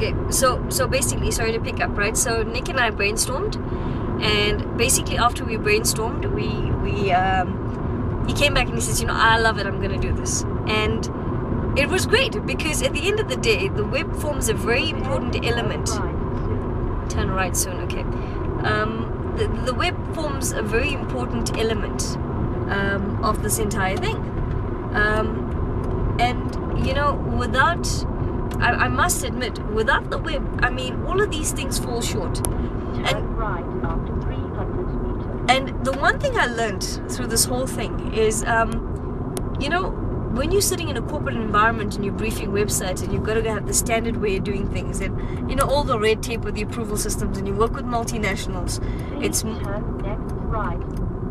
Okay, so basically, sorry to pick up, right? So Nick and I brainstormed, and basically after we brainstormed, he came back and he says, I love it, I'm gonna do this. And it was great because at the end of the day, the web forms a very important element. Turn right soon, okay. The web forms a very important element of this entire thing. And without, I must admit, without the web, I mean, all of these things fall short. Turn right after 300 meters. And the one thing I learned through this whole thing is, when you're sitting in a corporate environment and you're briefing websites and you've got to have the standard way of doing things and, all the red tape with the approval systems, and you work with multinationals, Please turn next right.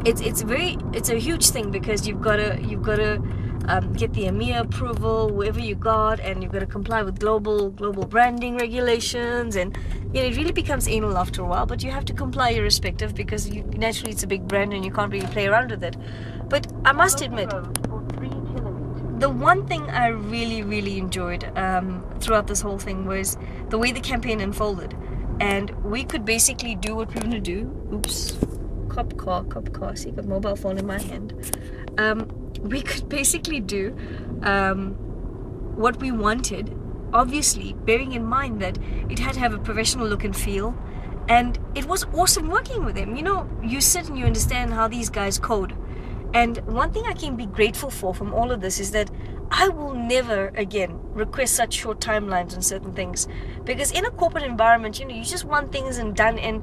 it's a huge thing because you've got to get the EMEA approval wherever you got, and you've got to comply with global branding regulations, and it really becomes anal after a while, but you have to comply irrespective because naturally it's a big brand and you can't really play around with it. But I must admit, the one thing I really, really enjoyed throughout this whole thing was the way the campaign unfolded. And we could basically do what we want to do. Oops. Cop car. See, I got mobile phone in my hand. We could basically do what we wanted, obviously bearing in mind that it had to have a professional look and feel. And it was awesome working with them. You sit and you understand how these guys code. And one thing I can be grateful for from all of this is that I will never again request such short timelines on certain things, because in a corporate environment, you just want things and done, and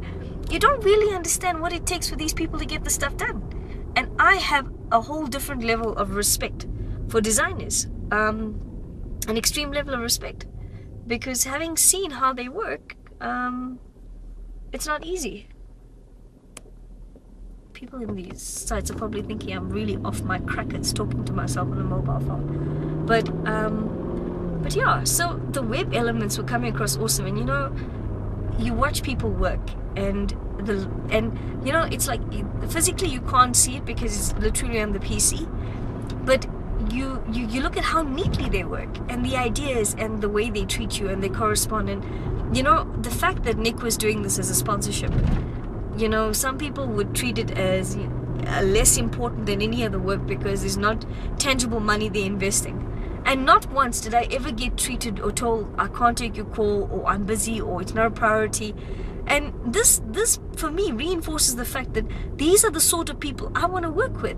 you don't really understand what it takes for these people to get the stuff done. And I have a whole different level of respect for designers, an extreme level of respect, because having seen how they work, it's not easy. People in these sites are probably thinking I'm really off my crackers talking to myself on a mobile phone. But yeah, so the web elements were coming across awesome, and you watch people work, and it's like physically you can't see it because it's literally on the PC, but you look at how neatly they work and the ideas and the way they treat you and they correspond. And the fact that Nick was doing this as a sponsorship, some people would treat it as less important than any other work because there's not tangible money they're investing. And not once did I ever get treated or told I can't take your call, or I'm busy, or it's not a priority. And this for me reinforces the fact that these are the sort of people I want to work with,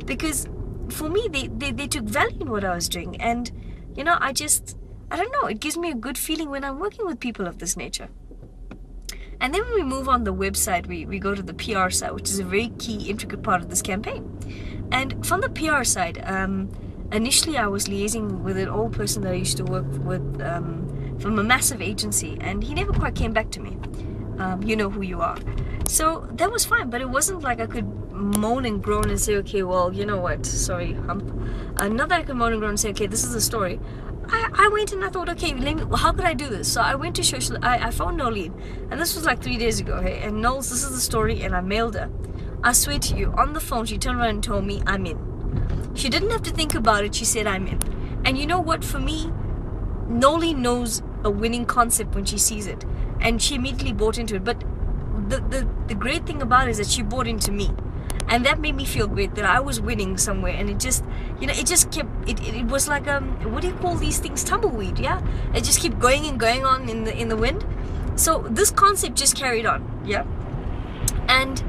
because for me they took value in what I was doing. And I don't know, it gives me a good feeling when I'm working with people of this nature. And then when we move on the website, we go to the PR side, which is a very key, intricate part of this campaign. And from the PR side, initially I was liaising with an old person that I used to work with from a massive agency, and he never quite came back to me. You know who you are. So that was fine, but it wasn't like I could moan and groan and say, okay, well, you know what, sorry, hump. Not that I could moan and groan and say, okay, this is the story. I went and I thought, okay, how could I do this? So I went to I phoned Nolene, and this was like 3 days ago, hey, and Knowles, this is the story, and I mailed her. I swear to you, on the phone, she turned around and told me, I'm in. She didn't have to think about it, she said, I'm in. And you know what, for me, Nolene knows a winning concept when she sees it, and she immediately bought into it. But the great thing about it is that she bought into me. And that made me feel great that I was winning somewhere, and it just kept, it was like, what do you call these things? Tumbleweed, yeah? It just kept going and going on in the wind. So this concept just carried on, yeah? And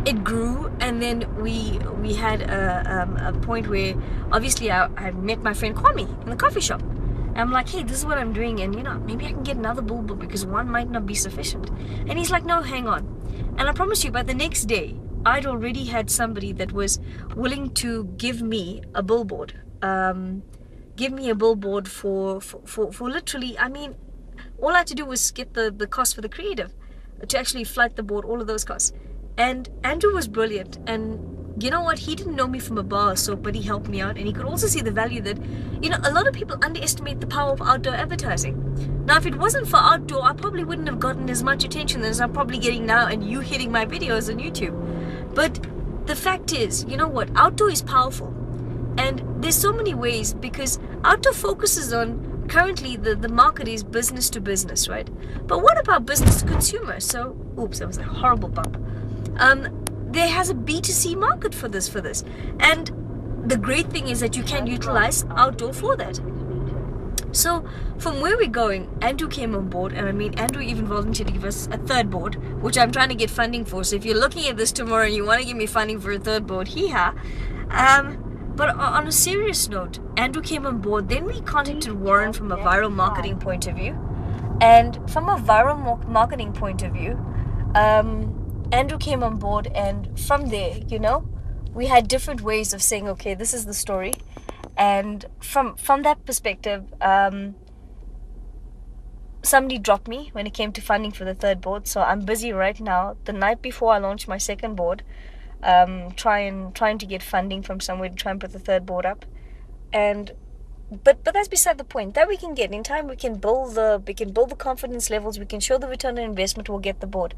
it grew, and then we had a point where, obviously, I met my friend Kwame in the coffee shop. And I'm like, hey, this is what I'm doing, and maybe I can get another billboard because one might not be sufficient. And he's like, no, hang on. And I promise you, by the next day, I'd already had somebody that was willing to give me a billboard. Give me a billboard for literally, I mean, all I had to do was get the cost for the creative to actually flight the board, all of those costs. And Andrew was brilliant, and you know what, he didn't know me from a bar or so, but he helped me out, and he could also see the value that, a lot of people underestimate the power of outdoor advertising. Now, if it wasn't for outdoor, I probably wouldn't have gotten as much attention as I'm probably getting now, and you hitting my videos on YouTube. But the fact is, you know what, outdoor is powerful, and there's so many ways, because outdoor focuses on currently the market is business to business, right? But what about business to consumer? So, oops, that was a horrible bump. There has a B2C market for this, and the great thing is that you can utilize outdoor for that. So from where we're going, Andrew came on board, and I mean, Andrew even volunteered to give us a third board, which I'm trying to get funding for. So if you're looking at this tomorrow and you want to give me funding for a third board, hee-ha. But on a serious note, Andrew came on board. Then we contacted Warren from a viral marketing point of view. And from a viral marketing point of view, Andrew came on board, and from there, you know, we had different ways of saying, okay, this is the story. And from that perspective, somebody dropped me when it came to funding for the third board. So I'm busy right now, the night before I launch my second board, trying to get funding from somewhere to try and put the third board up. And but that's beside the point. That we can get in time. We can build the confidence levels. We can show the return on investment. We'll get the board.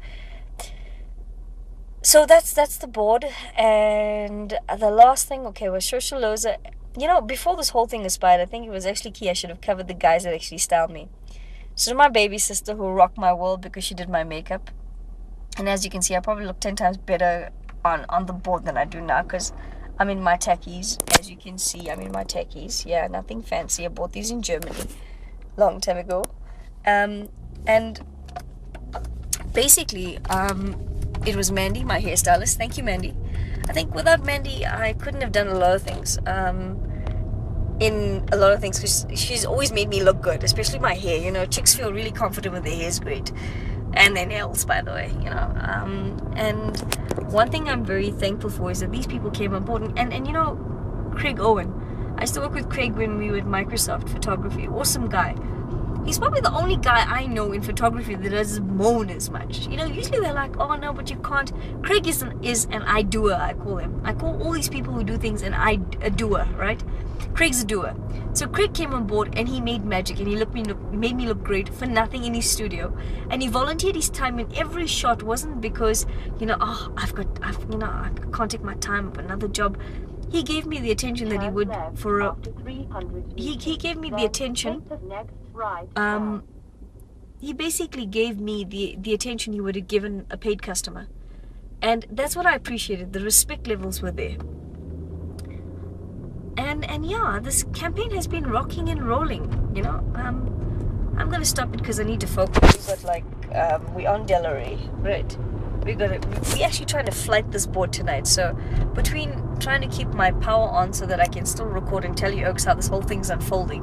So that's the board. And the last thing, okay, was Shosholoza. You know, before this whole thing aspired, I think it was actually key. I should have covered the guys that actually styled me. So my baby sister who rocked my world because she did my makeup. And as you can see, I probably look 10 times better on the board than I do now, because I'm in my tackies. As you can see, I'm in my tackies. Yeah, nothing fancy. I bought these in Germany long time ago. And basically, it was Mandy, my hairstylist. Thank you, Mandy. I think without Mandy, I couldn't have done a lot of things. Because she's always made me look good, especially my hair. You know, chicks feel really confident when their hair is great, and their nails, by the way. You know, and one thing I'm very thankful for is that these people came on board, and you know, Craig Owen. I used to work with Craig when we were at Microsoft Photography. Awesome guy. He's probably the only guy I know in photography that doesn't moan as much. You know, usually they're like, oh no, but you can't. Craig is an I-doer, I call him. I call all these people who do things a doer, right? Craig's a doer. So Craig came on board and he made magic, and he made me look great for nothing in his studio. And he volunteered his time in every shot. Wasn't because, you know, oh, I can't take my time up another job. He gave me the attention that he would for a. He gave me the attention. He basically gave me the attention he would have given a paid customer, and that's what I appreciated. The respect levels were there, and yeah, this campaign has been rocking and rolling. You know, I'm gonna stop it because I need to focus. We got we're on Delray, right? We're actually trying to flight this board tonight. So between trying to keep my power on so that I can still record and tell you Oaks how this whole thing's unfolding,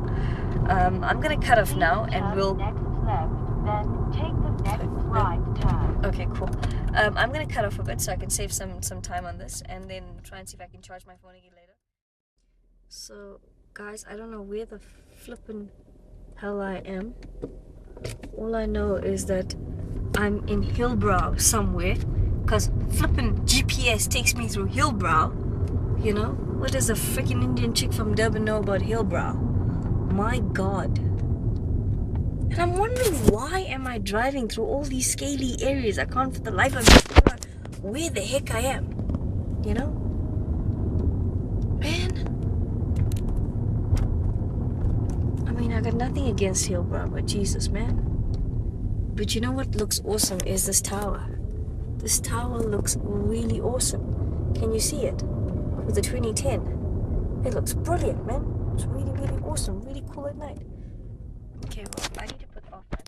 I'm gonna cut off now, and we'll. Next left, then take the next right turn. Okay, cool. I'm gonna cut off a bit so I can save some time on this, and then try and see if I can charge my phone again later. So, guys, I don't know where the flippin' hell I am. All I know is that I'm in Hillbrow somewhere, because flippin' GPS takes me through Hillbrow. You know, what does a freaking Indian chick from Durban know about Hillbrow? My God. And I'm wondering, why am I driving through all these scaly areas? I can't for the life of me figure out where the heck I am. You know? Man. I mean, I got nothing against Hillbrow, but Jesus, man. But you know what looks awesome is this tower. This tower looks really awesome. Can you see it? With the 2010. It looks brilliant, man. It's really, really awesome. Really cool at night. Okay, well, I need to put off my